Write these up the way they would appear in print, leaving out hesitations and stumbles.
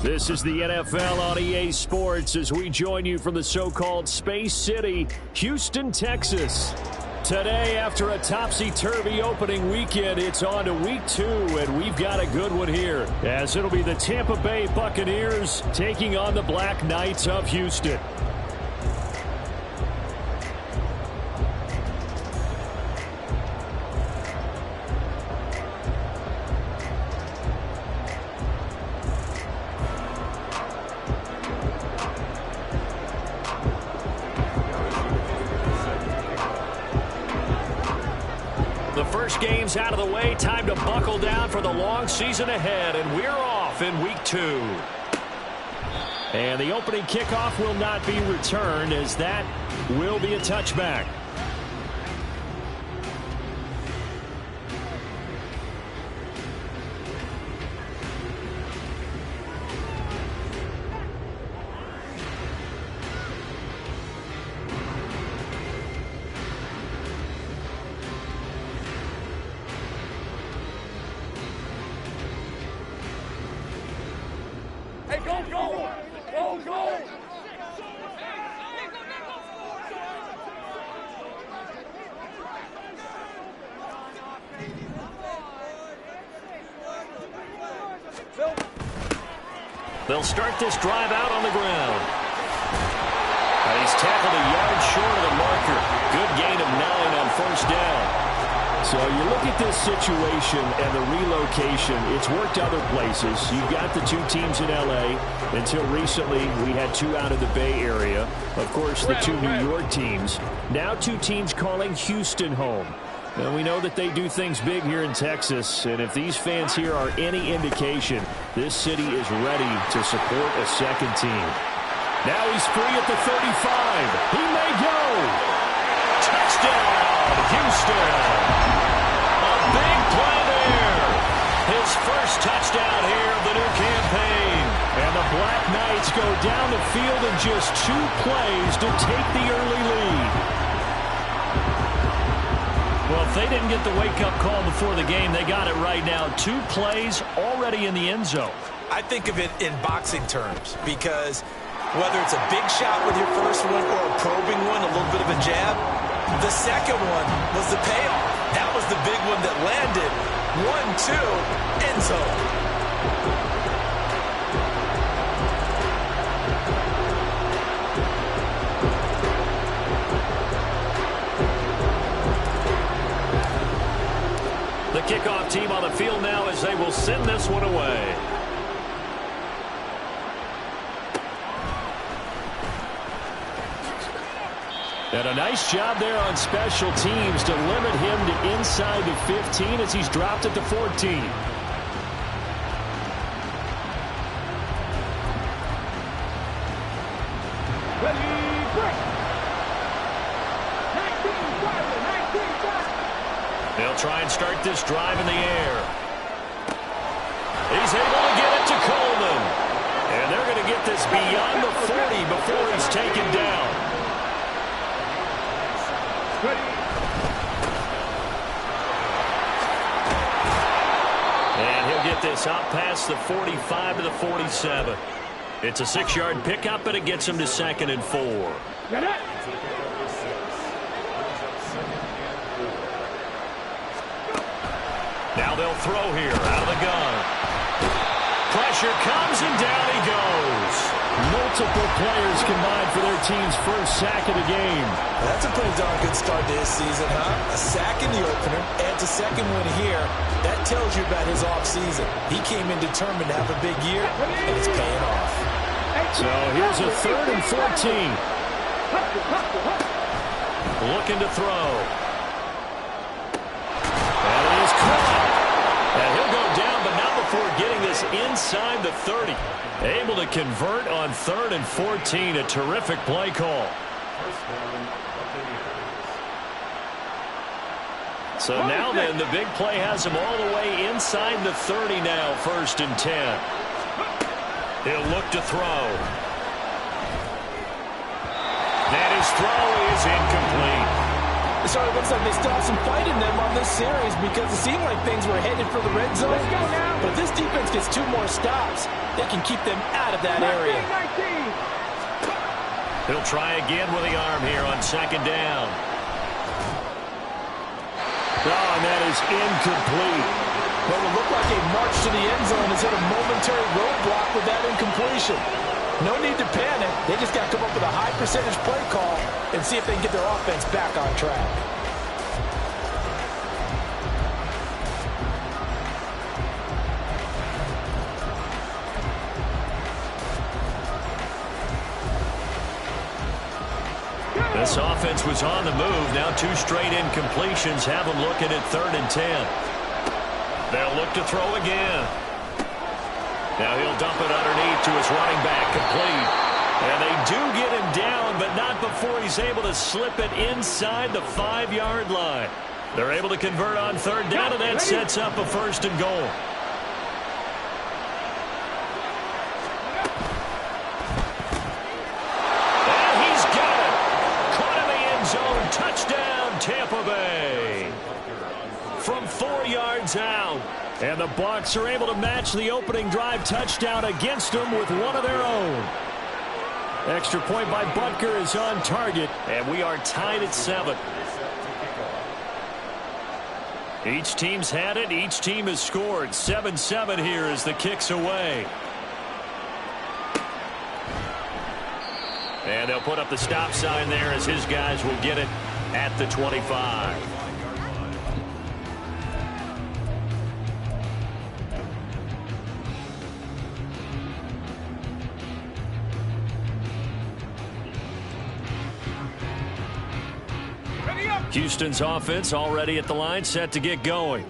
This is the NFL on EA Sports as we join you from the so-called Space City, Houston, Texas. Today, after a topsy-turvy opening weekend, it's on to week 2, and we've got a good one here, as it'll be the Tampa Bay Buccaneers taking on the Black Knights of Houston. Games out of the way, time to buckle down for the long season ahead, and we're off in week 2. And the opening kickoff will not be returned, as that will be a touchback. They'll start this drive out on the ground. He's tackled a yard short of the marker. Good gain of 9 on first down. So you look at this situation and the relocation. It's worked other places. You've got the 2 teams in L.A. Until recently, we had 2 out of the Bay Area. Of course, the 2 New York teams. Now 2 teams calling Houston home. And we know that they do things big here in Texas, and if these fans here are any indication, this city is ready to support a second team. Now he's free at the 35. He may go. Touchdown, Houston. A big play there. His first touchdown here of the new campaign. And the Black Knights go down the field in just 2 plays to take the early lead. Well, if they didn't get the wake-up call before the game, they got it right now. 2 plays already in the end zone. I think of it in boxing terms because whether it's a big shot with your first one or a probing one, a little bit of a jab, the second one was the payoff. That was the big one that landed. 1-2, end zone. The kickoff team on the field now as they will send this one away. And a nice job there on special teams to limit him to inside the 15 as he's dropped at the 14. They'll try and start this drive in the air. He's able to get it to Coleman. And they're going to get this beyond the 40 before he's taken down. And he'll get this out past the 45 to the 47. It's a 6-yard pickup, and it gets him to 2nd and 4. Now they'll throw here out of the gun. Pressure comes, and down he goes. Multiple players combined for their team's first sack of the game. That's a pretty darn good start to his season, huh? A sack in the opener, adds a second one here. That tells you about his offseason. He came in determined to have a big year, and it's paying off. So here's a 3rd and 14. Looking to throw. And it is caught. And he'll go down, but not before getting this inside the 30. Able to convert on 3rd and 14. A terrific play call. So now then, the big play has him all the way inside the 30 now, 1st and 10. He'll look to throw. And his throw is incomplete. It sort of looks like they still have some fight in them on this series because it seemed like things were headed for the red zone. But if this defense gets 2 more stops, they can keep them out of that area. He'll try again with the arm here on 2nd down. Oh, and that is incomplete. What would look like a march to the end zone has hit a momentary roadblock with that incompletion. No need to panic. They just got to come up with a high percentage play call and see if they can get their offense back on track. This offense was on the move. Now 2 straight incompletions have them looking at 3rd and 10. They'll look to throw again. Now he'll dump it underneath to his running back, complete. And they do get him down, but not before he's able to slip it inside the 5-yard line. They're able to convert on 3rd down, and that sets up a 1st and goal. And he's got it. Caught in the end zone. Touchdown, Tampa Bay. From 4 yards out. And the Bucs are able to match the opening drive touchdown against them with one of their own. Extra point by Butker is on target, and we are tied at 7. Each team's had it. Each team has scored. 7-7 here as the kick's away. And they'll put up the stop sign there as his guys will get it at the 25. Houston's offense already at the line, set to get going.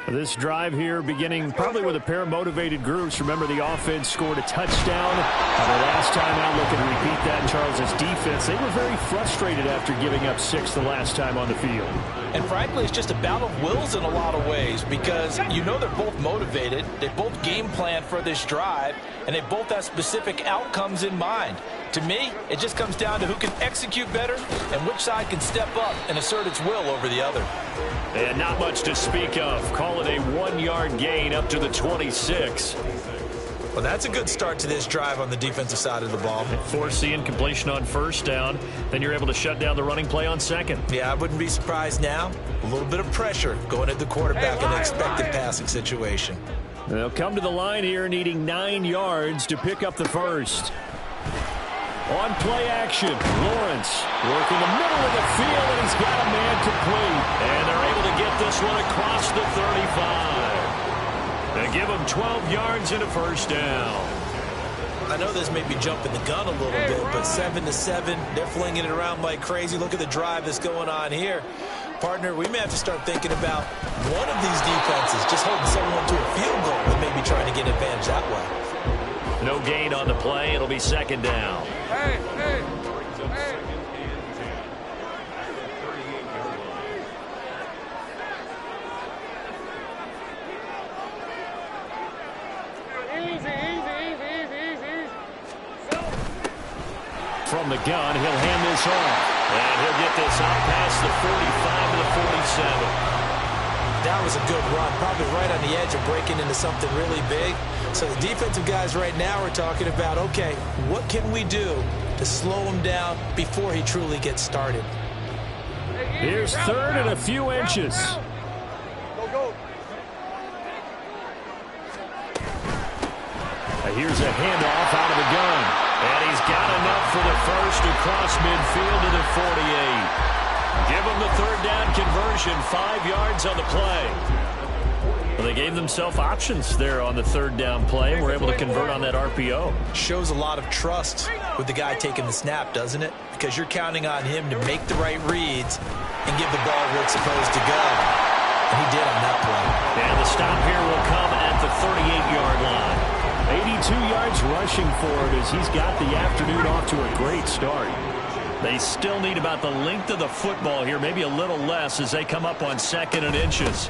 This drive here beginning probably with a pair of motivated groups. Remember, the offense scored a touchdown. The last time out, looking to repeat that in Charles' defense. They were very frustrated after giving up 6 the last time on the field. And frankly, it's just a battle of wills in a lot of ways because you know they're both motivated. They both game plan for this drive, and they both have specific outcomes in mind. To me, it just comes down to who can execute better and which side can step up and assert its will over the other. And not much to speak of. Call it a 1-yard gain up to the 26. Well, that's a good start to this drive on the defensive side of the ball. Force the incompletion on 1st down. Then you're able to shut down the running play on 2nd. Yeah, I wouldn't be surprised now. A little bit of pressure going at the quarterback in an expected passing situation. They'll come to the line here needing 9 yards to pick up the 1st. On play action, Lawrence working the middle of the field, and he's got a man complete. And they're able to get this one across the 35. They give him 12 yards and a 1st down. I know this may be jumping the gun a little bit, but 7-7, they're flinging it around like crazy. Look at the drive that's going on here. Partner, we may have to start thinking about one of these defenses just holding someone to a field goal and maybe trying to get an advantage that way. No gain on the play. It'll be 2nd down. From the gun, he'll hand this off. And he'll get this out past the 45 to the 47. That was a good run, probably right on the edge of breaking into something really big. So the defensive guys right now are talking about, okay, what can we do to slow him down before he truly gets started? Here's 3rd and a few inches. Here's a handoff out of the gun. And he's got enough for the 1st across midfield to the 48. Give them the 3rd down conversion, 5 yards on the play. Well, they gave themselves options there on the 3rd down play, and were able to convert on that RPO. Shows a lot of trust with the guy taking the snap, doesn't it? Because you're counting on him to make the right reads and give the ball where it's supposed to go. And he did on that play. And the stop here will come at the 38-yard line. 82 yards rushing for it as he's got the afternoon off to a great start. They still need about the length of the football here, maybe a little less as they come up on 2nd and inches.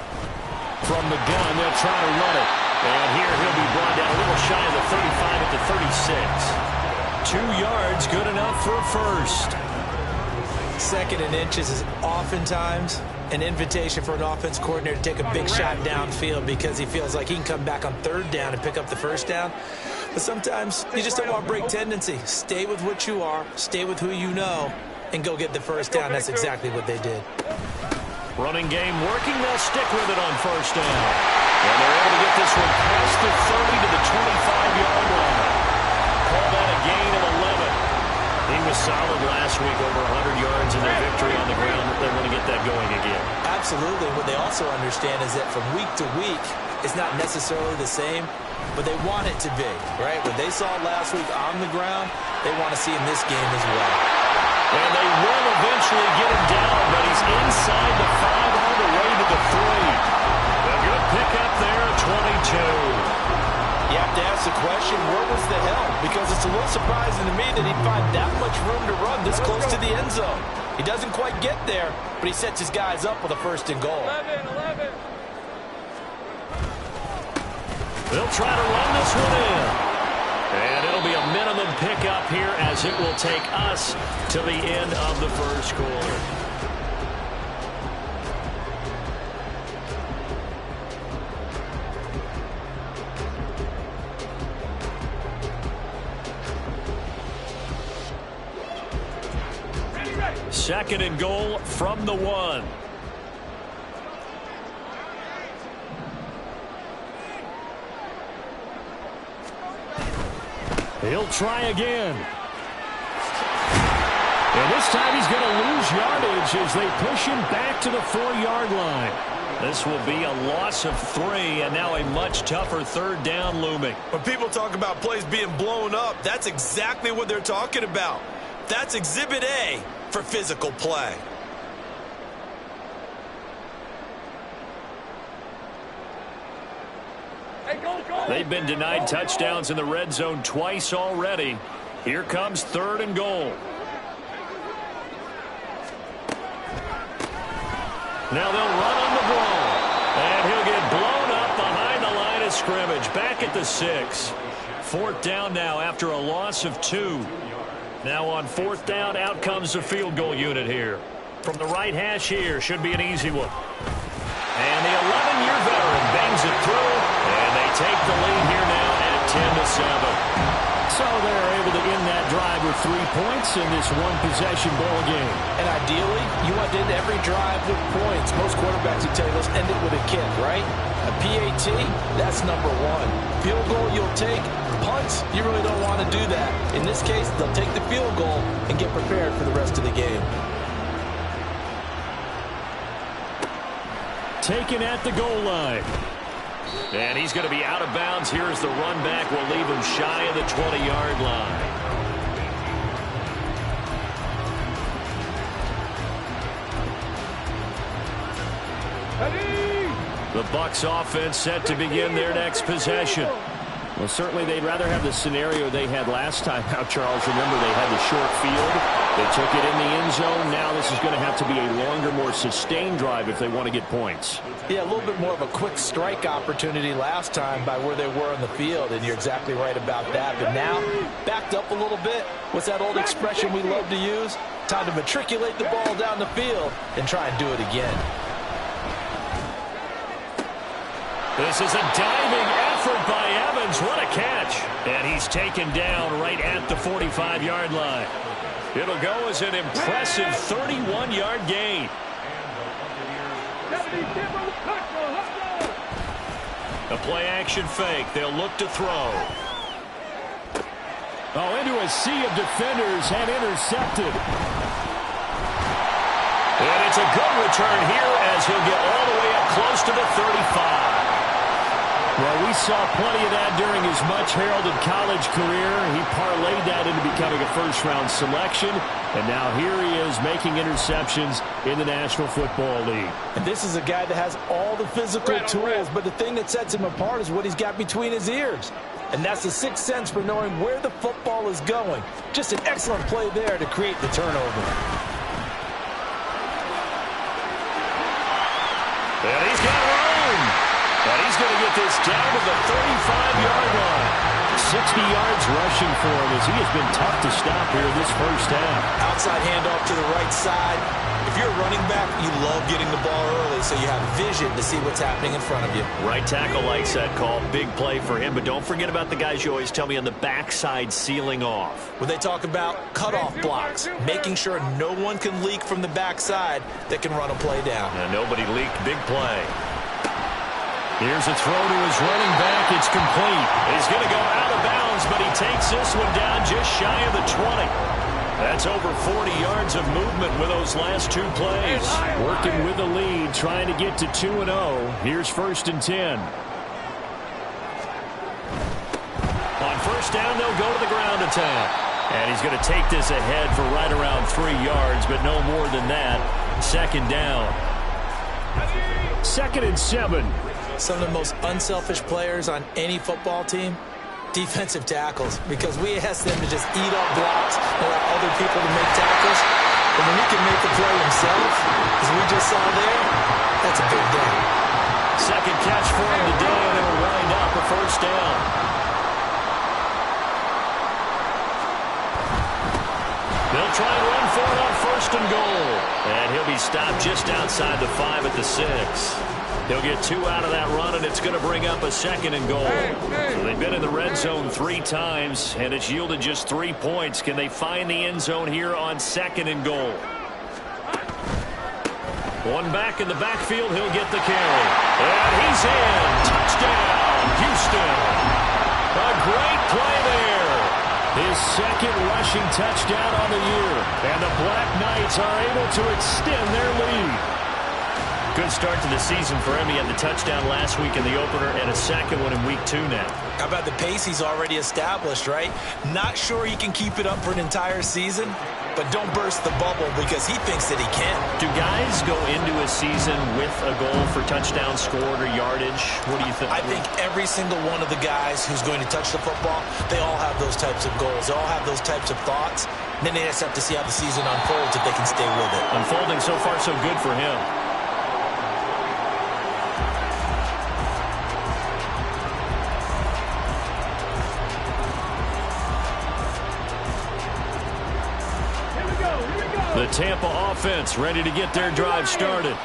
From the gun, they'll try to run it. And here he'll be brought down a little shy of the 35 at the 36. 2 yards, good enough for a 1st. 2nd and inches is oftentimes an invitation for an offense coordinator to take a big shot downfield because he feels like he can come back on 3rd down and pick up the 1st down. But sometimes you just don't want to break tendency. Stay with what you are, stay with who you know, and go get the 1st down. That's exactly what they did. Running game working. They'll stick with it on 1st down. And they're able to get this one past the 30 to the 25-yard line. Call that a gain of 11. He was solid last week, over 100 yards in their victory on the ground. They want to get that going again. Absolutely. What they also understand is that from week to week, it's not necessarily the same, but they want it to be, right? What they saw last week on the ground, they want to see in this game as well. And they will eventually get him down, but he's inside the 5 all the way to the 3. A good pickup there at 22. You have to ask the question, where was the help? Because it's a little surprising to me that he'd find that much room to run this close to the end zone. He doesn't quite get there, but he sets his guys up with a 1st and goal. 11. They'll try to run this one in. And it'll be a minimum pickup here as it will take us to the end of the 1st quarter. Second and goal from the 1. He'll try again. And this time he's going to lose yardage as they push him back to the 4-yard line. This will be a loss of 3, and now a much tougher 3rd down looming. When people talk about plays being blown up, that's exactly what they're talking about. That's Exhibit A for physical play. They've been denied touchdowns in the red zone twice already. Here comes 3rd and goal. Now they'll run on the ball. And he'll get blown up behind the line of scrimmage. Back at the 6. 4th down now after a loss of 2. Now on 4th down, out comes the field goal unit here. From the right hash here, should be an easy one. And the 11-year veteran bangs it through, and they take the lead here now at 10-7. So they're able to end that drive with 3 points in this one-possession ball game. And ideally, you want to end every drive with points. Most quarterbacks would tell you, let's end it with a kick, right? A PAT, that's number 1. Field goal you'll take. Punts, you really don't want to do that. In this case, they'll take the field goal and get prepared for the rest of the game. Taken at the goal line. And he's going to be out of bounds here as the run back will leave him shy of the 20-yard line. The Bucs offense set to begin their next possession. Well, certainly they'd rather have the scenario they had last time out, Charles. Remember, they had the short field. They took it in the end zone. Now this is going to have to be a longer, more sustained drive if they want to get points. Yeah, a little bit more of a quick strike opportunity last time by where they were on the field, and you're exactly right about that. But now, backed up a little bit. What's that old expression we love to use? Time to matriculate the ball down the field and try and do it again. This is a diving effort by Evans. What a catch. And he's taken down right at the 45-yard line. It'll go as an impressive 31-yard gain. A play-action fake. They'll look to throw. Oh, into a sea of defenders and intercepted. And it's a good return here as he'll get all the way up close to the 35. Well, we saw plenty of that during his much-heralded college career. He parlayed that into becoming a first-round selection, and now here he is making interceptions in the National Football League. And this is a guy that has all the physical tools, but the thing that sets him apart is what he's got between his ears. And that's the sixth sense for knowing where the football is going. Just an excellent play there to create the turnover. And he's got room. And he's going to get this down to the 35-yard line. yards rushing for him as he has been tough to stop here in this first half. Outside handoff to the right side. If you're a running back, you love getting the ball early so you have vision to see what's happening in front of you. Right tackle likes that call. Big play for him. But don't forget about the guys you always tell me on the backside sealing off. When they talk about cutoff blocks, making sure no one can leak from the backside that can run a play down. Nobody leaked. Big play. Here's a throw to his running back. It's complete. He's going to go out of bounds, but he takes this one down just shy of the 20. That's over 40 yards of movement with those last two plays. Working with the lead, trying to get to 2-0. Here's 1st and 10. On first down, they'll go to the ground attack. And he's going to take this ahead for right around 3 yards, but no more than that. 2nd down. 2nd and 7. Some of the most unselfish players on any football team, defensive tackles, because we ask them to just eat up blocks and allow other people to make tackles. But when he can make the play himself, as we just saw there, that's a big day. Second catch for him today, and it'll wind up a 1st down. They'll try and run for it on 1st and goal. And he'll be stopped just outside the 5 at the 6. He'll get 2 out of that run, and it's going to bring up a 2nd and goal. So they've been in the red zone 3 times, and it's yielded just 3 points. Can they find the end zone here on 2nd and goal? One back in the backfield. He'll get the carry. And he's in. Touchdown, Houston. A great play there. His 2nd rushing touchdown on the year. And the Black Knights are able to extend their lead. Good start to the season for him. He had the touchdown last week in the opener and a 2nd one in week 2 now. How about the pace he's already established, right? Not sure he can keep it up for an entire season, but don't burst the bubble because he thinks that he can. Do guys go into a season with a goal for touchdown scored or yardage? What do you think? I think every single one of the guys who's going to touch the football, they all have those types of goals. They all have those types of thoughts. And then they just have to see how the season unfolds if they can stay with it. Unfolding so far so good for him. The Tampa offense ready to get their drive started.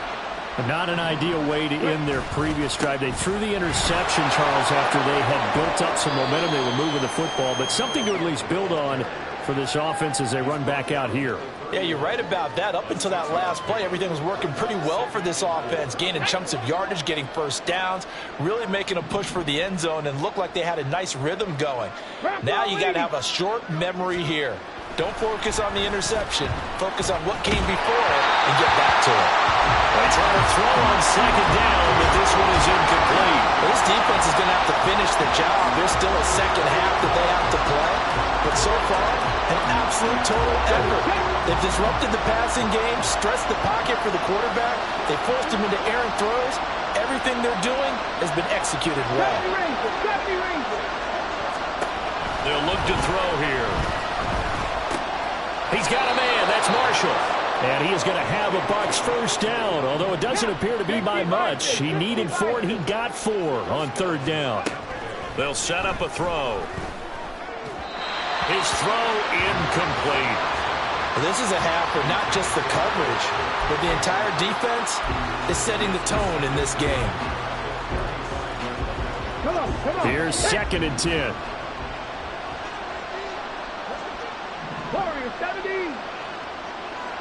Not an ideal way to end their previous drive. They threw the interception, Charles, after they had built up some momentum. They were moving the football, but something to at least build on for this offense as they run back out here. Yeah, you're right about that. Up until that last play, everything was working pretty well for this offense, gaining chunks of yardage, getting 1st downs, really making a push for the end zone, and looked like they had a nice rhythm going. Now you got to have a short memory here. Don't focus on the interception. Focus on what came before it and get back to it. They try to throw on 2nd down, but this one is incomplete. This defense is going to have to finish the job. There's still a 2nd half that they have to play. But so far, an absolute total effort. They've disrupted the passing game, stressed the pocket for the quarterback. They forced him into errant throws. Everything they're doing has been executed well. They'll look to throw here. He's got a man. That's Marshall. And he is going to have a Bucs 1st down, although it doesn't appear to be by much. He needed 4, and he got 4 on 3rd down. They'll set up a throw. His throw incomplete. Well, this is a half for not just the coverage, but the entire defense is setting the tone in this game. Here's 2nd and 10. Warrior 70.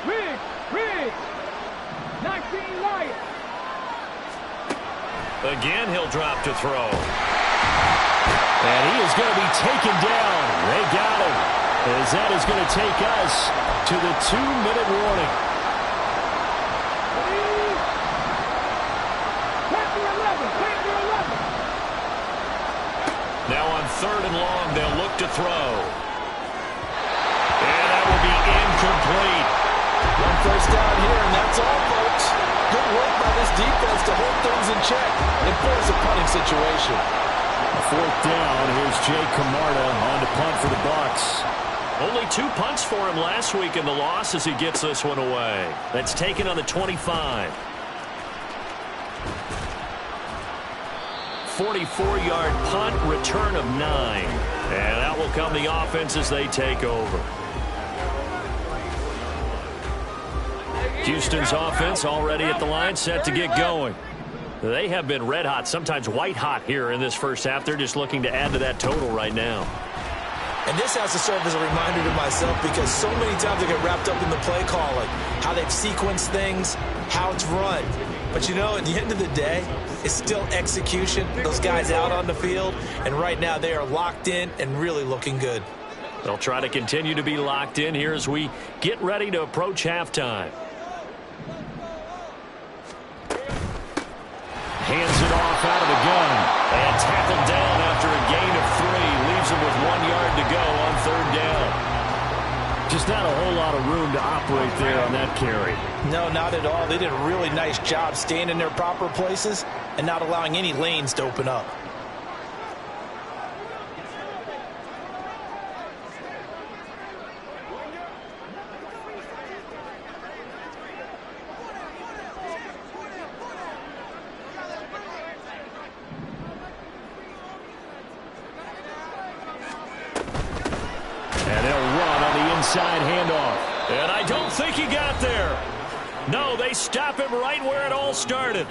Rig. 19 Lions. Again, he'll drop to throw. And he is going to be taken down. They got him. As that is going to take us to the 2-minute warning. Now on 3rd and long, they'll look to throw. And that will be incomplete. 1 down here, and that's all, folks. Good work by this defense to hold things in check and force a punting situation. 4th down. Here's Jay Camarda on to punt for the Bucs. Only 2 punts for him last week in the loss as he gets this one away. That's taken on the 25. 44-yard punt, return of 9. And out will come the offense as they take over. Houston's offense already at the line, set to get going. They have been red hot, sometimes white hot here in this first half. They're just looking to add to that total right now. And this has to serve as a reminder to myself because so many times I get wrapped up in the play calling, how they've sequenced things, how it's run. But, you know, at the end of the day, it's still execution. Those guys out on the field, and right now they are locked in and really looking good. They'll try to continue to be locked in here as we get ready to approach halftime. Hands it off out of the gun. And tackled down after a gain of 3. Leaves him with 1 yard to go on 3rd down. Just not a whole lot of room to operate there on that carry. No, not at all. They did a really nice job staying in their proper places and not allowing any lanes to open up. Inside handoff. And I don't think he got there. No, they stop him right where it all started.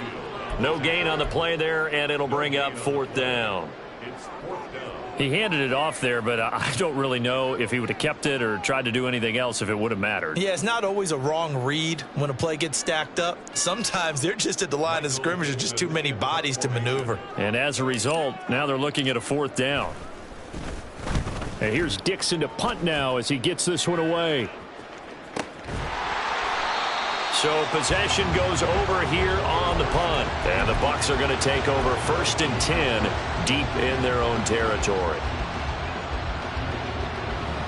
No gain on the play there, and it'll bring up 4th down. He handed it off there, but I don't really know if he would have kept it or tried to do anything else if it would have mattered. Yeah, it's not always a wrong read when a play gets stacked up. Sometimes they're just at the line of scrimmage with just too many bodies to maneuver. And as a result, now they're looking at a 4th down. And here's Dixon to punt now as he gets this one away. So possession goes over here on the punt. And the Bucs are going to take over 1st and 10 deep in their own territory.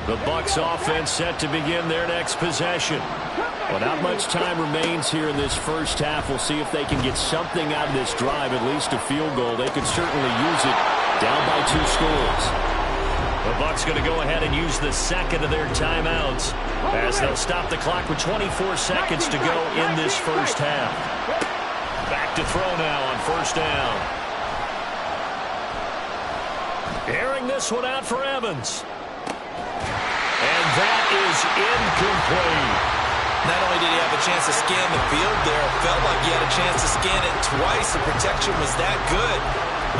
The Bucs offense set to begin their next possession. Well, not much time remains here in this first half. We'll see if they can get something out of this drive, at least a field goal. They could certainly use it down by 2 scores. The Bucs going to go ahead and use the second of their timeouts as they'll stop the clock with 24 seconds to go in this first half. Back to throw now on 1st down. Airing this one out for Evans. And that is incomplete. Not only did he have a chance to scan the field there, it felt like he had a chance to scan it twice. The protection was that good.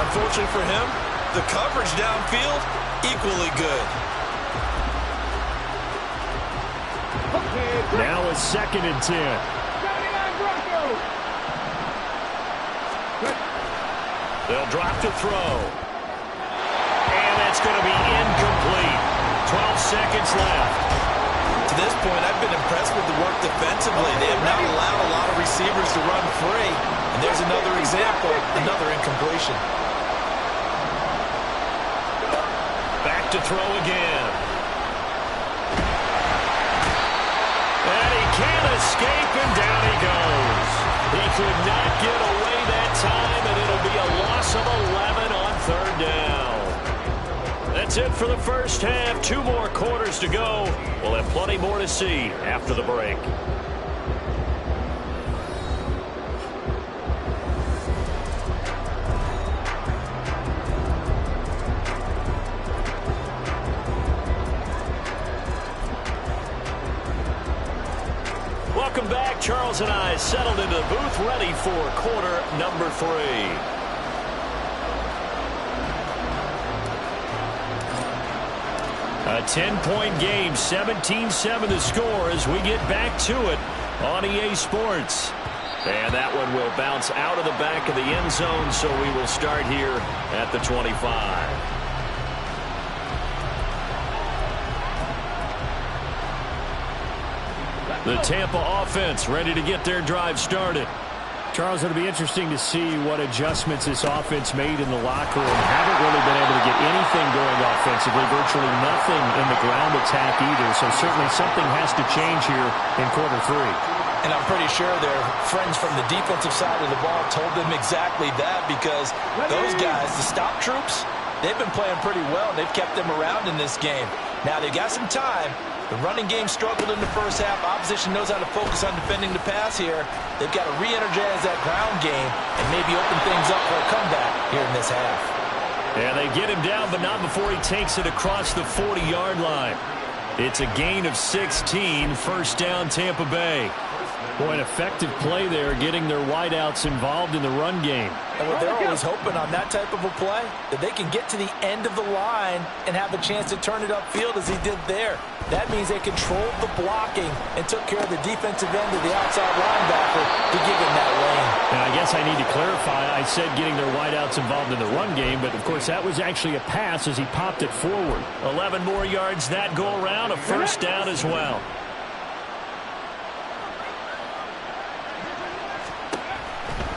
Unfortunately for him, the coverage downfield, equally good. Now a 2nd and 10. They'll drop to throw. And that's going to be incomplete. 12 seconds left. To this point, I've been impressed with the work defensively. They have not allowed a lot of receivers to run free. And there's another example, another incompletion. Back to throw again. And he can't escape, and down he goes. He could not get away that time, and it'll be a loss of 11 on 3rd down. That's it for the first half. 2 more quarters to go. We'll have plenty more to see after the break. Welcome back. Charles and I settled into the booth, ready for quarter number 3. A 10-point game, 17-7 the score as we get back to it on EA Sports. And that one will bounce out of the back of the end zone, so we will start here at the 25. The Tampa offense ready to get their drive started. Charles, it'll be interesting to see what adjustments this offense made in the locker room. Haven't really been able to get anything going offensively, virtually nothing in the ground attack either. So certainly something has to change here in quarter 3. And I'm pretty sure their friends from the defensive side of the ball told them exactly that, because those guys, the stop troops, they've been playing pretty well. They've kept them around in this game. Now they've got some time. The running game struggled in the first half. Opposition knows how to focus on defending the pass here. They've got to re-energize that ground game and maybe open things up for a comeback here in this half. And they get him down, but not before he takes it across the 40-yard line. It's a gain of 16, first down Tampa Bay. Boy, an effective play there, getting their wideouts involved in the run game. And what they're always hoping on that type of a play, that they can get to the end of the line and have a chance to turn it upfield as he did there. That means they controlled the blocking and took care of the defensive end of the outside linebacker to give him that lane. And I guess I need to clarify, I said getting their wideouts involved in the run game, but of course that was actually a pass as he popped it forward. 11 more yards that go around, a first down as well.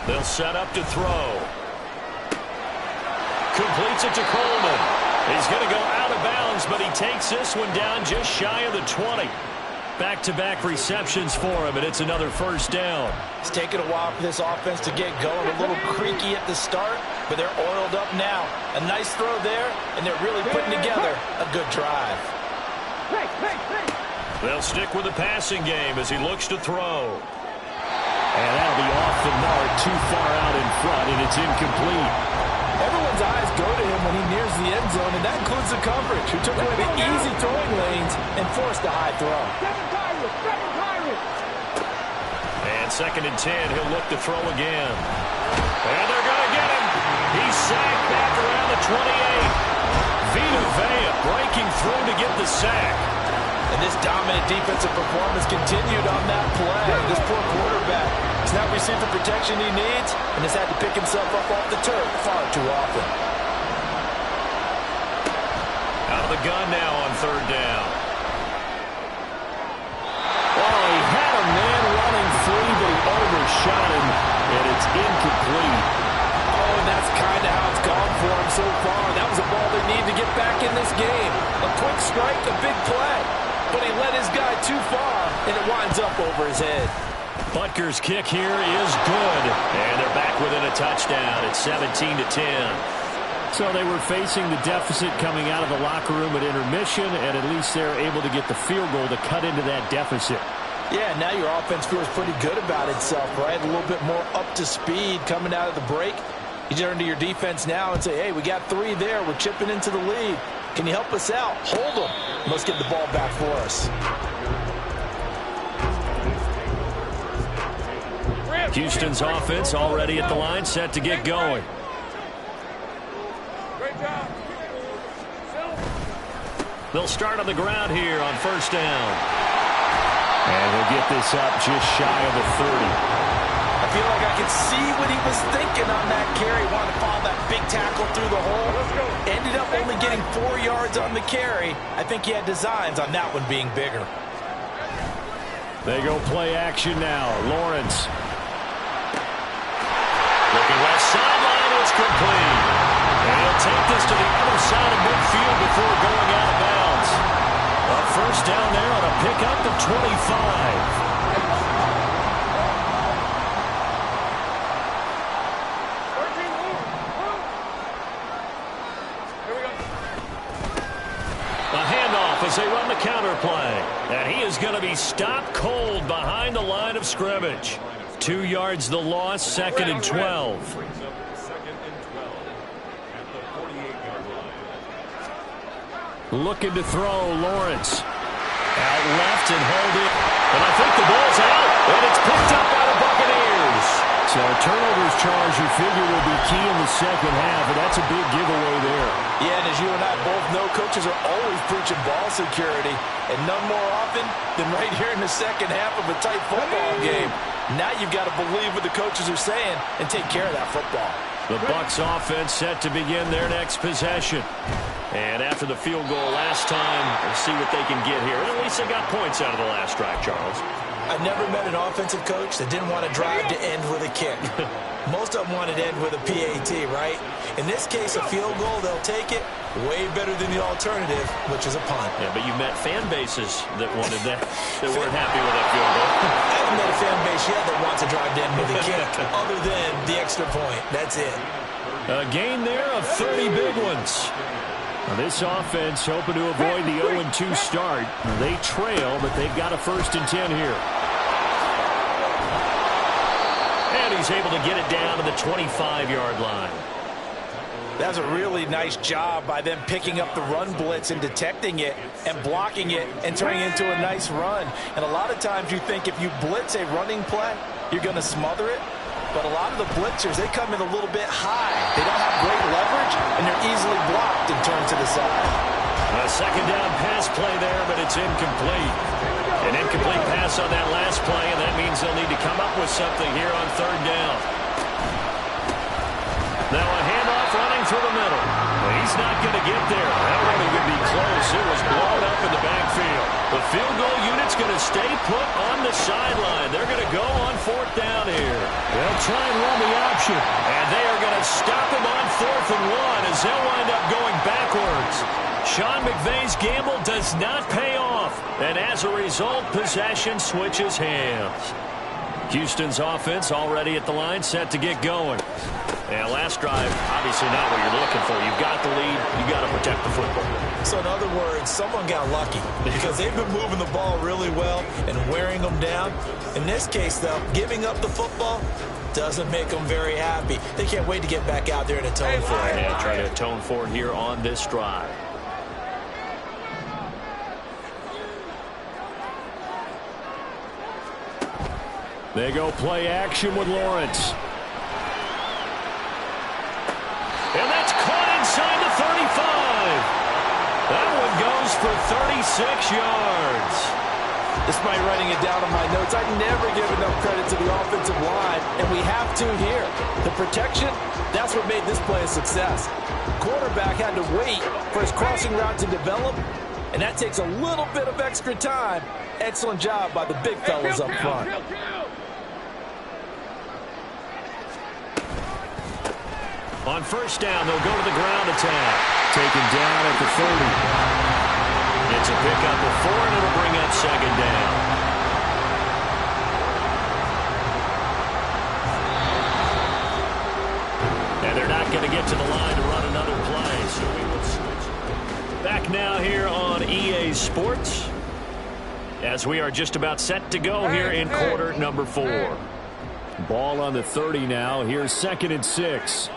They'll set up to throw. Completes it to Coleman. He's going to go out of bounds, but he takes this one down just shy of the 20. Back-to-back receptions for him, and it's another first down. It's taken a while for this offense to get going. A little creaky at the start, but they're oiled up now. A nice throw there, and they're really putting together a good drive. They'll stick with the passing game as he looks to throw. And that'll be off the mark, too far out in front, and it's incomplete. Everyone's eyes go to him when he nears the end zone, and that includes the coverage, who took away the easy throwing lanes and forced a high throw. And 2nd and 10, he'll look to throw again. And they're going to get him. He's sacked back around the 28. Vita Vea breaking through to get the sack. And this dominant defensive performance continued on that play. This poor quarterback has not received the protection he needs and has had to pick himself up off the turf far too often. Out of the gun now on 3rd down. Oh, he had a man running free, but he overshot him, and it's incomplete. Oh, and that's kind of how it's gone for him so far. That was a ball they need to get back in this game. A quick strike, a big play. But he led his guy too far, and it winds up over his head. Butker's kick here is good, and they're back within a touchdown. It's 17-10. So they were facing the deficit coming out of the locker room at intermission, and at least they're able to get the field goal to cut into that deficit. Yeah, now your offense feels pretty good about itself, right? A little bit more up to speed coming out of the break. You turn to your defense now and say, hey, we got 3 there. We're chipping into the lead. Can you help us out? Hold them. Let's get the ball back for us. Houston's offense already at the line, set to get going. Great job. They'll start on the ground here on 1st down. And he'll get this up just shy of the 30. I feel like I can see what he was thinking on that carry. Wanted to follow that big tackle through the hole. Ended up only getting 4 yards on the carry. I think he had designs on that one being bigger. They go play action now. Lawrence. Looking left sideline, it's complete. And he'll take this to the other side of midfield before going out of bounds. A first down there on a pickup of 25. As they run the counter play. And he is going to be stopped cold behind the line of scrimmage. 2 yards the loss, 2nd and 12. Looking to throw, Lawrence. Out left and hold it. And I think the ball's out. And it's picked up by the Buccaneers. So a turnovers charge you figure will be key in the second half, and that's a big giveaway there. Yeah, and as you and I both know, coaches are always preaching ball security, and none more often than right here in the second half of a tight football game. Now you've got to believe what the coaches are saying and take care of that football. The Bucs offense set to begin their next possession. And after the field goal last time, we'll see what they can get here. At least they got points out of the last drive, Charles. I've never met an offensive coach that didn't want to drive to end with a kick. Most of them wanted to end with a PAT, right? In this case, a field goal, they'll take it. Way better than the alternative, which is a punt. Yeah, but you met fan bases that wanted that, that weren't happy with that field goal. I haven't met a fan base yet that wants to drive to end with a kick, other than the extra point. That's it. A gain there of 30 big ones. Now this offense hoping to avoid the 0-2 start. They trail, but they've got a 1st and 10 here. And he's able to get it down to the 25-yard line. That's a really nice job by them picking up the run blitz and detecting it and blocking it and turning it into a nice run. And a lot of times you think if you blitz a running play, you're going to smother it. But a lot of the blitzers, they come in a little bit high. They don't have great leverage, and they're easily blocked and turned to the side. A second down pass play there, but it's incomplete. An incomplete pass on that last play, and that means they'll need to come up with something here on third down. Now a handoff running through the middle. He's not going to get there. That won't even be close. It was blown up in the backfield. The field goal unit's going to stay put on the sideline. They're going to go on fourth down here. They'll try and run the option. And they are going to stop him on 4th and 1 as they'll wind up going backwards. Sean McVay's gamble does not pay off. And as a result, possession switches hands. Houston's offense already at the line, set to get going. Yeah, last drive, obviously not what you're looking for. You've got the lead. You've got to protect the football. So in other words, someone got lucky because they've been moving the ball really well and wearing them down. In this case, though, giving up the football doesn't make them very happy. They can't wait to get back out there and atone for it. Yeah, try to atone for it here on this drive. They go play action with Lawrence. And that's caught inside the 35. That one goes for 36 yards. Despite writing it down on my notes, I never give enough credit to the offensive line, and we have to here. The protection, that's what made this play a success. Quarterback had to wait for his crossing route to develop, and that takes a little bit of extra time. Excellent job by the big fellas up front. On first down, they'll go to the ground attack. Taken down at the 30. It's a pickup of 4, and it'll bring up second down. And they're not going to get to the line to run another play, so we will switch. Back now here on EA Sports, as we are just about set to go here in quarter number 4. Ball on the 30 now. Here's 2nd and 6.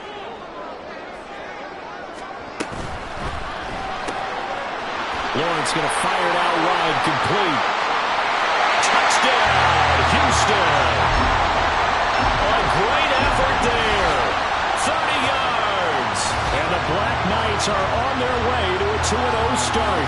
Lawrence going to fire it out wide, complete. Touchdown, Houston. A great effort there. 30 yards. And the Black Knights are on their way to a 2-0 start.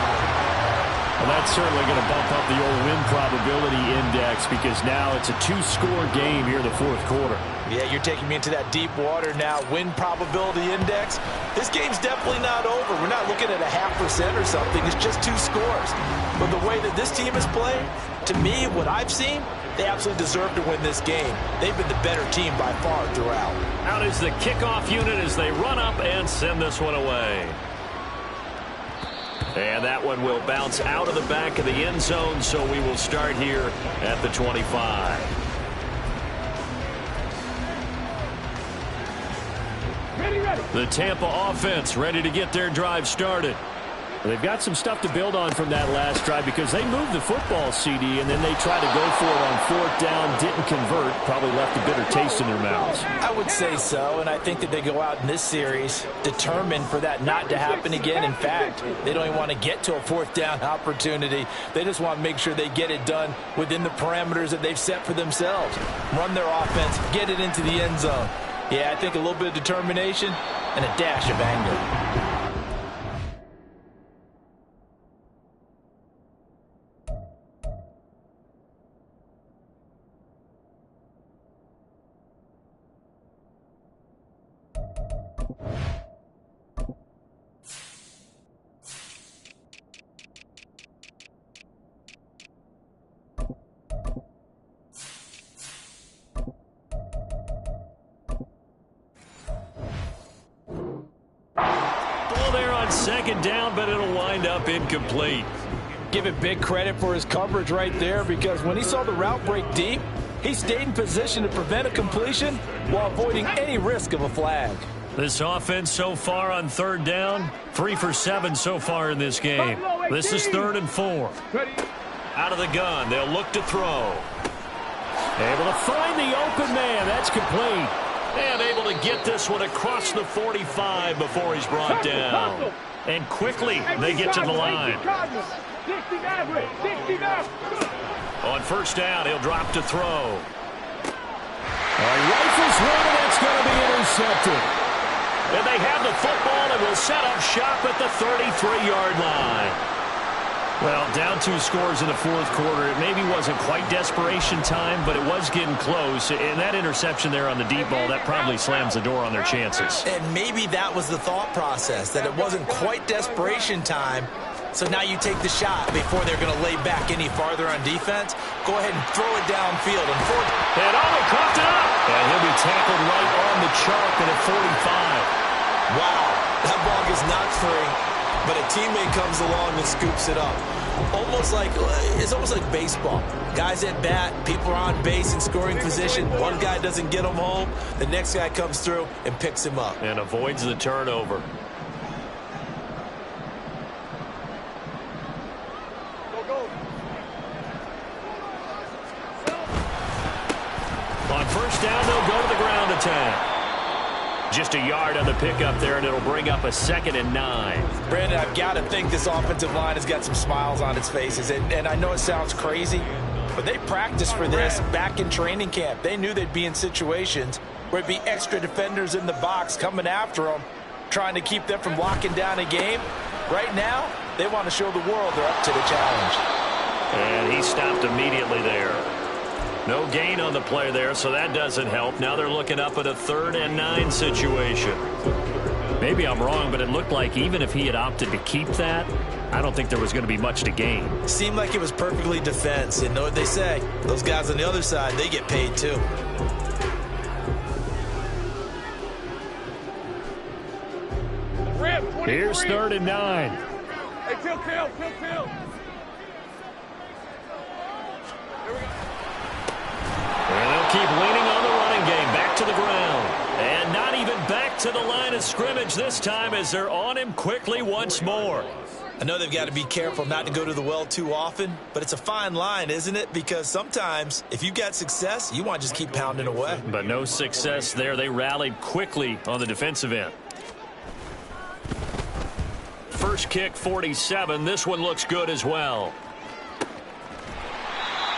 Well, that's certainly going to bump up the old win probability index because now it's a 2-score game here in the 4th quarter. Yeah, you're taking me into that deep water now. Win probability index. This game's definitely not over. We're not looking at a 0.5% or something. It's just 2 scores. But the way that this team is playing, to me, what I've seen, they absolutely deserve to win this game. They've been the better team by far throughout. Out is the kickoff unit as they run up and send this one away. And that one will bounce out of the back of the end zone, so we will start here at the 25. The Tampa offense ready to get their drive started. They've got some stuff to build on from that last drive because they moved the football, CD, and then they tried to go for it on 4th down, didn't convert, probably left a bitter taste in their mouths. I would say so, and I think that they go out in this series determined for that not to happen again. In fact, they don't even want to get to a 4th down opportunity. They just want to make sure they get it done within the parameters that they've set for themselves. Run their offense, get it into the end zone. Yeah, I think a little bit of determination and a dash of anger. Second down, but it'll wind up incomplete. Give it big credit for his coverage right there because when he saw the route break deep, he stayed in position to prevent a completion while avoiding any risk of a flag. This offense so far on 3rd down, 3 for 7 so far in this game. This is 3rd and 4. Out of the gun, they'll look to throw. Able to find the open man. That's complete. And able to get this one across the 45 before he's brought down. And quickly, they get to the line. On first down, he'll drop to throw. Rifles one, and that's going to be intercepted. And they have the football and will set up shop at the 33-yard line. Well, down 2 scores in the fourth quarter. It maybe wasn't quite desperation time, but it was getting close. And that interception there on the deep ball, that probably slams the door on their chances. And maybe that was the thought process, that it wasn't quite desperation time. So now you take the shot before they're going to lay back any farther on defense. Go ahead and throw it downfield. And he coughed it up. And he'll be tackled right on the chalk at 45. Wow, that ball gets knocked free, but a teammate comes along and scoops it up. It's almost like baseball. Guys at bat, people are on base in scoring position. One guy doesn't get him home. The next guy comes through and picks him up. And avoids the turnover. On first down, they'll go to the ground attack. Just a yard on the pickup there, and it'll bring up a 2nd and 9. Brandon, I've got to think this offensive line has got some smiles on its faces. And I know it sounds crazy, but they practiced for this back in training camp. They knew they'd be in situations where it'd be extra defenders in the box coming after them, trying to keep them from locking down a game. Right now, they want to show the world they're up to the challenge. And he stopped immediately there. No gain on the play there, so that doesn't help. Now they're looking up at a 3rd and 9 situation. Maybe I'm wrong, but it looked like even if he had opted to keep that, I don't think there was going to be much to gain. Seemed like it was perfectly defense. And know what they say? Those guys on the other side, they get paid too. Here's 3rd and 9. Hey, Phil. And they'll keep leaning on the running game. Back to the ground. And not even back to the line of scrimmage this time as they're on him quickly once more. I know they've got to be careful not to go to the well too often, but it's a fine line, isn't it? Because sometimes if you've got success, you want to just keep pounding away. But no success there. They rallied quickly on the defensive end. First kick, 47. This one looks good as well.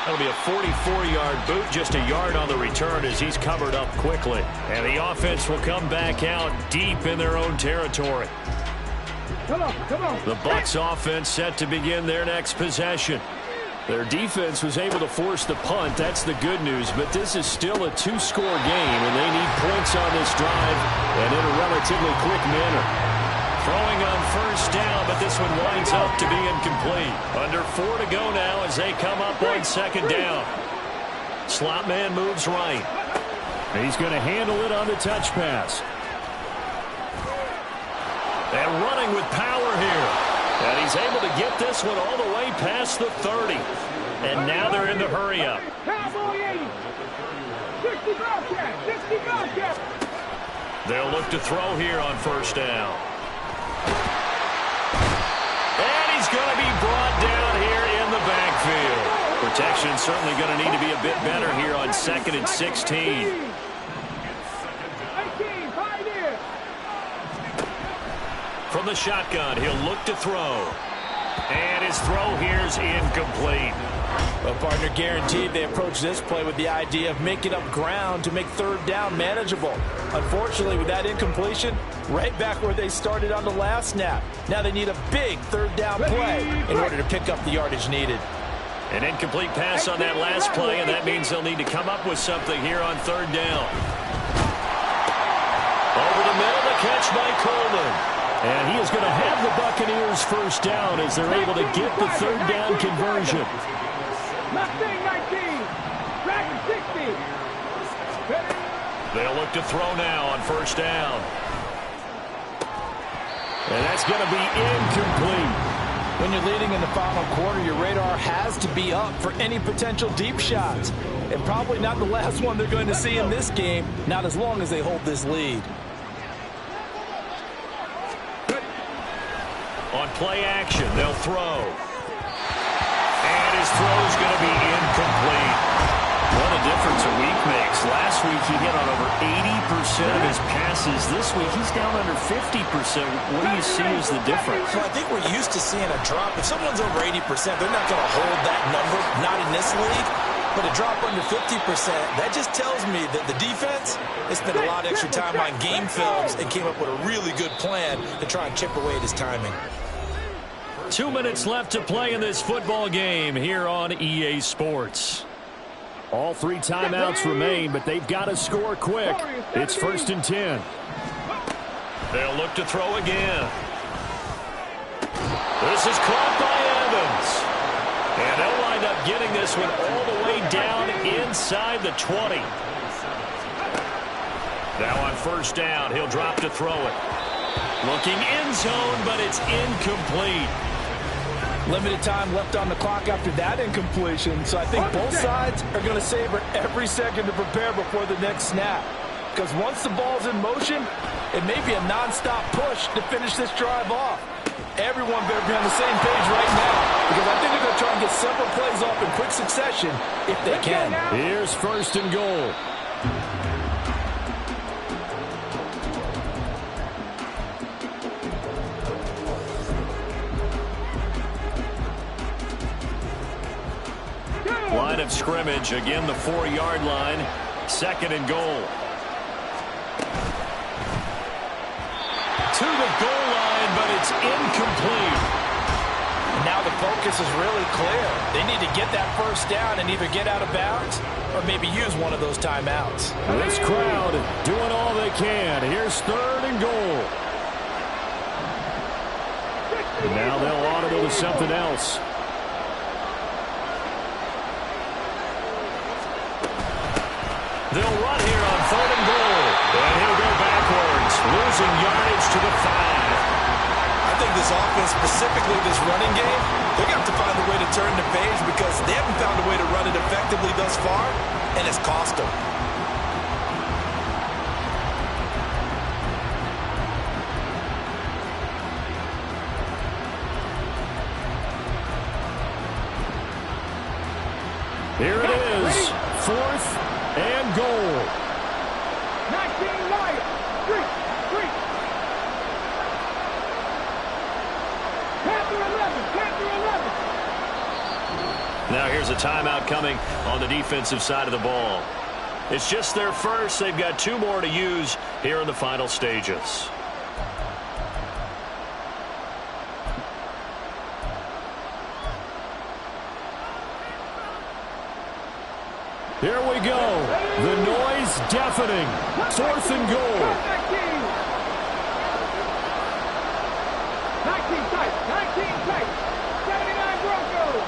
That'll be a 44-yard boot, just a yard on the return as he's covered up quickly. And the offense will come back out deep in their own territory. Come on. The Bucs offense set to begin their next possession. Their defense was able to force the punt. That's the good news. But this is still a 2-score game, and they need points on this drive and in a relatively quick manner. Throwing on first down, but this one winds up to be incomplete. Under 4 to go now as they come up on 2nd down. Slot man moves right. He's going to handle it on the touch pass. And running with power here. And he's able to get this one all the way past the 30. And now they're in the hurry-up. 60 They'll look to throw here on first down. And he's going to be brought down here in the backfield. Protection certainly going to need to be a bit better here on 2nd and 16. From the shotgun, he'll look to throw. And his throw here is incomplete. Well, partner, guaranteed they approach this play with the idea of making up ground to make 3rd down manageable. Unfortunately, with that incompletion, right back where they started on the last snap. Now they need a big 3rd down play in order to pick up the yardage needed. An incomplete pass on that last play, and that means they'll need to come up with something here on 3rd down. Over the middle, the catch by Coleman. And he is going to have the Buccaneers first down as they're able to get the 3rd down conversion. 19, 60. They'll look to throw now on first down. And that's going to be incomplete. When you're leading in the final quarter, your radar has to be up for any potential deep shots. And probably not the last one they're going to see in this game, not as long as they hold this lead. On play action, they'll throw. And his throw's going to be incomplete. What a difference a week makes. Last week he hit on over 80% of his passes. This week he's down under 50%. What do you see as the difference? Well, I think we're used to seeing a drop. If someone's over 80%, they're not going to hold that number, not in this league. But a drop under 50%, that just tells me that the defense has spent a lot of extra time on game films and came up with a really good plan to try and chip away at his timing. 2 minutes left to play in this football game here on EA Sports. All 3 timeouts remain, but they've got to score quick. It's 1st and 10. They'll look to throw again. This is caught by Evans. And they'll wind up getting this one all the way down inside the 20. Now on 1st down, he'll drop to throw it. Looking end zone, but it's incomplete. Limited time left on the clock after that incompletion, so I think both sides are going to savor every second to prepare before the next snap. Because once the ball's in motion, it may be a nonstop push to finish this drive off. Everyone better be on the same page right now, because I think they're going to try and get several plays off in quick succession if they can. Here's 1st and goal. Line of scrimmage, again the 4-yard line. 2nd and goal. To the goal line, but it's incomplete. And now the focus is really clear. They need to get that 1st down and either get out of bounds or maybe use one of those timeouts. This crowd doing all they can. Here's 3rd and goal. And now they'll audible to something else. They'll run here on 3rd and goal. And he'll go backwards, losing yardage to the 5. I think this offense, specifically this running game, they're going to have to find a way to turn the page because they haven't found a way to run it effectively thus far, and it's cost them. Here it is, 4th and goal. 19 Lions. 3. Panther 11. Panther 11. Now here's a timeout coming on the defensive side of the ball. It's just their first. They've got 2 more to use here in the final stages. Here we go. The noise deafening. 4th and goal. 19 tight. 19 tight. 79 Broncos.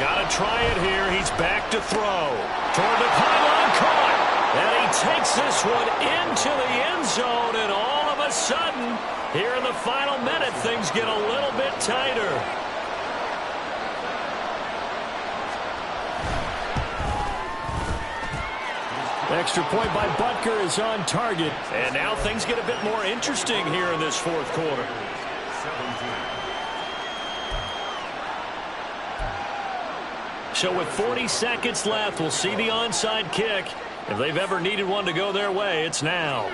Got to try it here. He's back to throw. Toward the pylon, caught. And he takes this one into the end zone. And all of a sudden, here in the final minute, things get a little bit tighter. Extra point by Butker is on target. And now things get a bit more interesting here in this 4th quarter. So with 40 seconds left, we'll see the onside kick. If they've ever needed one to go their way, it's now.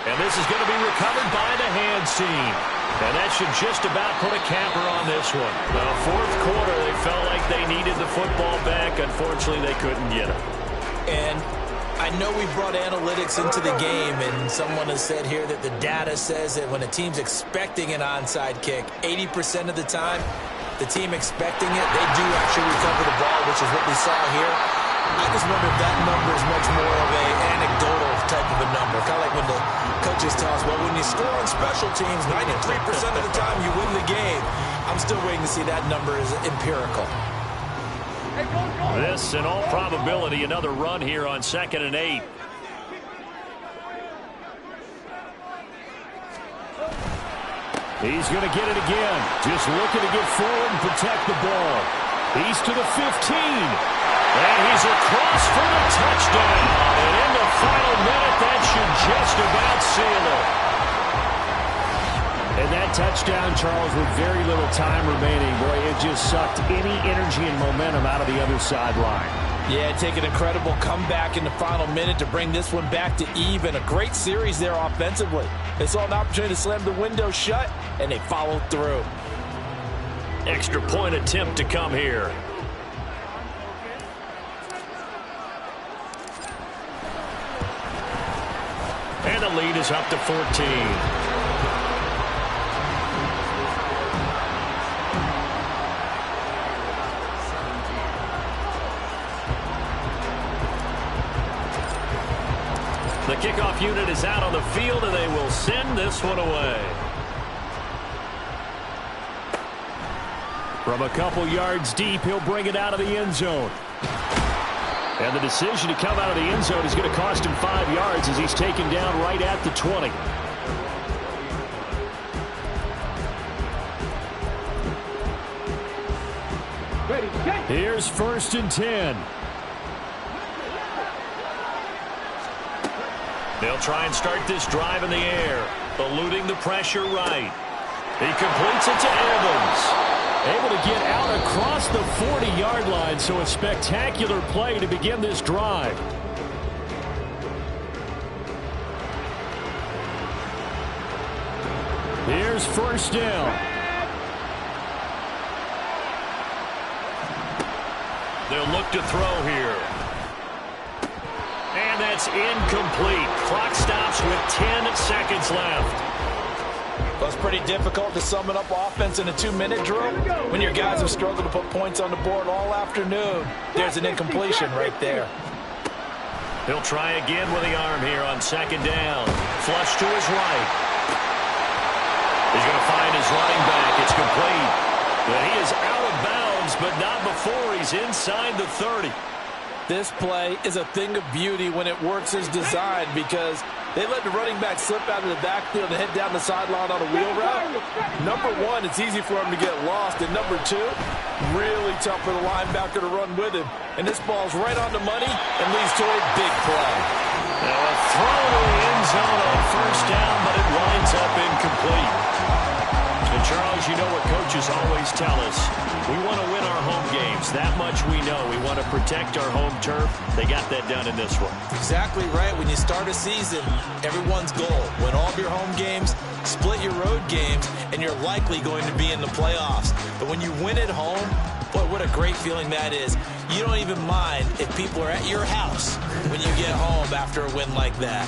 And this is going to be recovered by the hands team. And that should just about put a capper on this one. Well, 4th quarter, they felt like they needed the football back. Unfortunately, they couldn't get it. And I know we brought analytics into the game, and someone has said here that the data says that when a team's expecting an onside kick, 80% of the time, the team expecting it, they do actually recover the ball, which is what we saw here. I just wonder if that number is much more of an anecdotal type of a number. Kind of like when the coaches tell us, well, when you score on special teams, 93% of the time you win the game. I'm still waiting to see that number is empirical. This, in all probability, another run here on 2nd and 8. He's going to get it again. Just looking to get forward and protect the ball. He's to the 15. And he's across for the touchdown. And in the final minute, that should just about seal it. And that touchdown, Charles, with very little time remaining, boy, it just sucked any energy and momentum out of the other sideline. Yeah, take an incredible comeback in the final minute to bring this one back to even. A great series there offensively. They saw an opportunity to slam the window shut, and they followed through. Extra point attempt to come here. And the lead is up to 14. The kickoff unit is out on the field, and they will send this one away. From a couple yards deep, he'll bring it out of the end zone. And the decision to come out of the end zone is going to cost him 5 yards as he's taken down right at the 20. Here's 1st and 10. They'll try and start this drive in the air, eluding the pressure right. He completes it to Evans. Able to get out across the 40-yard line, so a spectacular play to begin this drive. Here's 1st down. They'll look to throw here. And that's incomplete. Clock stops with 10 seconds left. Well, it's pretty difficult to sum it up offense in a 2-minute drill when your guys have struggled to put points on the board all afternoon. There's an incompletion right there. He'll try again with the arm here on 2nd down. Flush to his right. He's going to find his running back. It's complete. But he is out of bounds, but not before he's inside the 30. This play is a thing of beauty when it works as designed because they let the running back slip out of the backfield and head down the sideline on a wheel route. Number one, it's easy for him to get lost. And number two, really tough for the linebacker to run with him. And this ball's right on the money and leads to a big play. Now a throw to the end zone on 1st down, but it winds up incomplete. And Charles, you know what coaches always tell us. We want to win our home games. That much we know. We want to protect our home turf. They got that done in this one. Exactly right. When you start a season, everyone's goal, win all of your home games, split your road games, and you're likely going to be in the playoffs. But when you win at home, boy, what a great feeling that is. You don't even mind if people are at your house when you get home after a win like that.